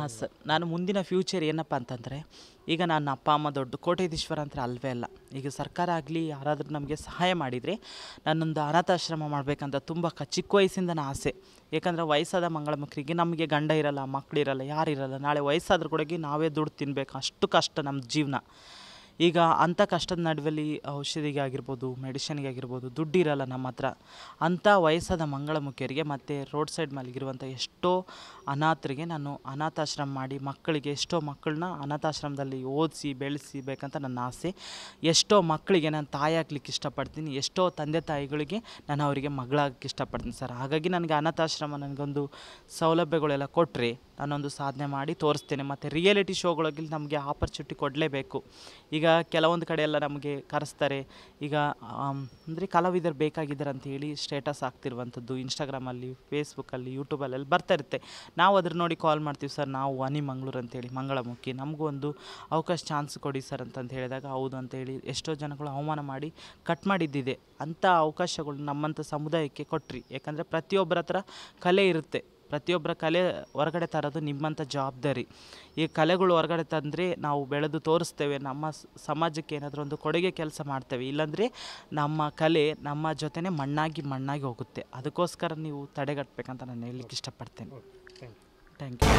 ಹಾಂ ಸರ್, ನಾನು ಮುಂದಿನ ಫ್ಯೂಚರ್ ಏನಪ್ಪ ಅಂತಂದರೆ, ಈಗ ನನ್ನ ಅಪ್ಪ ಅಮ್ಮ ದೊಡ್ಡ ಕೋಟ್ಯಾಧೀಶ್ವರ ಅಂತ ಅಲ್ವೇ ಅಲ್ಲ. ಈಗ ಸರ್ಕಾರ ಆಗಲಿ ಯಾರಾದರೂ ನಮಗೆ ಸಹಾಯ ಮಾಡಿದರೆ ನಾನೊಂದು ಅನಾಥಾಶ್ರಮ ಮಾಡಬೇಕಂತ ತುಂಬ ಚಿಕ್ಕ ವಯಸ್ಸಿಂದನೇ ಆಸೆ. ಯಾಕಂದರೆ ವಯಸ್ಸಾದ ಮಂಗಳ ಮಕ್ಕಳಿಗೆ, ನಮಗೆ ಗಂಡ ಇರಲ್ಲ, ಮಕ್ಕಳಿರಲ್ಲ, ಯಾರಿರಲ್ಲ, ನಾಳೆ ವಯಸ್ಸಾದ್ರೂ ಕೂಡ ನಾವೇ ದುಡ್ಡು ತಿನ್ನಬೇಕು, ಅಷ್ಟು ಕಷ್ಟ ನಮ್ಮ ಜೀವನ. ಈಗ ಅಂಥ ಕಷ್ಟದ ನಡುವೆಲ್ಲಿ ಔಷಧಿಗೆ ಆಗಿರ್ಬೋದು, ಮೆಡಿಷನ್ಗೆ ಆಗಿರ್ಬೋದು ದುಡ್ಡಿರಲ್ಲ ನಮ್ಮ ಹತ್ರ. ಅಂಥ ವಯಸ್ಸಾದ ಮಂಗಳಮುಖಿಯರಿಗೆ ಮತ್ತು ರೋಡ್ ಸೈಡ್ ಮಲಗಿರುವಂಥ ಎಷ್ಟೋ ಅನಾಥರಿಗೆ ನಾನು ಅನಾಥಾಶ್ರಮ ಮಾಡಿ ಮಕ್ಕಳಿಗೆ, ಎಷ್ಟೋ ಮಕ್ಕಳನ್ನ ಅನಾಥಾಶ್ರಮದಲ್ಲಿ ಓದಿಸಿ ಬೆಳೆಸಬೇಕಂತ ನನ್ನ ಆಸೆ. ಎಷ್ಟೋ ಮಕ್ಕಳಿಗೆ ನಾನು ತಾಯಿ ಆಗ್ಲಿಕ್ಕೆ ಇಷ್ಟಪಡ್ತೀನಿ, ಎಷ್ಟೋ ತಂದೆ ತಾಯಿಗಳಿಗೆ ನಾನು ಅವರಿಗೆ ಮಗಳಾಗಕ್ಕೆ ಇಷ್ಟಪಡ್ತೀನಿ ಸರ್. ಹಾಗಾಗಿ ನನಗೆ ಅನಾಥಾಶ್ರಮ ನನಗೊಂದು ಸೌಲಭ್ಯಗಳೆಲ್ಲ ಕೊಟ್ಟರೆ ನಾನೊಂದು ಸಾಧನೆ ಮಾಡಿ ತೋರಿಸ್ತೇನೆ. ಮತ್ತು ರಿಯಾಲಿಟಿ ಶೋಗಳಿಗೆ ನಮಗೆ ಆಪರ್ಚುನಿಟಿ ಕೊಡಲೇಬೇಕು. ಈಗ ಕೆಲವೊಂದು ಕಡೆ ಎಲ್ಲ ನಮಗೆ ಕರೆಸ್ತಾರೆ. ಈಗ ಅಂದರೆ ಕಲಾವಿದರು ಬೇಕಾಗಿದ್ದಾರೆ ಅಂಥೇಳಿ ಸ್ಟೇಟಸ್ ಆಗ್ತಿರುವಂಥದ್ದು ಇನ್ಸ್ಟಾಗ್ರಾಮಲ್ಲಿ, ಫೇಸ್ಬುಕ್ಕಲ್ಲಿ, ಯೂಟ್ಯೂಬಲ್ಲೆಲ್ಲ ಬರ್ತಾ ಇರುತ್ತೆ. ನಾವು ಅದ್ರ ನೋಡಿ ಕಾಲ್ ಮಾಡ್ತೀವಿ, ಸರ್ ನಾವು ವಾಣಿ ಮಂಗಳೂರು ಅಂತೇಳಿ ಮಂಗಳಮುಖಿ, ನಮಗೂ ಒಂದು ಅವಕಾಶ ಚಾನ್ಸ್ ಕೊಡಿ ಸರ್ ಅಂತಂದು ಹೇಳಿದಾಗ ಹೌದು ಅಂತೇಳಿ ಎಷ್ಟೋ ಜನಗಳು ಅವಮಾನ ಮಾಡಿ ಕಟ್ ಮಾಡಿದ್ದಿದೆ. ಅಂಥ ಅವಕಾಶಗಳು ನಮ್ಮಂಥ ಸಮುದಾಯಕ್ಕೆ ಕೊಟ್ರಿ. ಯಾಕಂದರೆ ಪ್ರತಿಯೊಬ್ಬರ ಹತ್ರ ಕಲೆ ಇರುತ್ತೆ, ಪ್ರತಿಯೊಬ್ಬರ ಕಲೆ ಹೊರಗಡೆ ತರೋದು ನಿಮ್ಮಂಥ ಜವಾಬ್ದಾರಿ. ಈ ಕಲೆಗಳು ಹೊರಗಡೆ ತಂದರೆ ನಾವು ಬೆಳೆದು ತೋರಿಸ್ತೇವೆ, ನಮ್ಮ ಸಮಾಜಕ್ಕೆ ಏನಾದರೂ ಒಂದು ಕೊಡುಗೆ ಕೆಲಸ ಮಾಡ್ತೇವೆ. ಇಲ್ಲಾಂದರೆ ನಮ್ಮ ಕಲೆ ನಮ್ಮ ಜೊತೆನೇ ಮಣ್ಣಾಗಿ ಹೋಗುತ್ತೆ. ಅದಕ್ಕೋಸ್ಕರ ನೀವು ತಡೆಗಟ್ಟಬೇಕಂತ ನಾನು ಹೇಳಲಿಕ್ಕೆ ಇಷ್ಟಪಡ್ತೇನೆ. Thank you.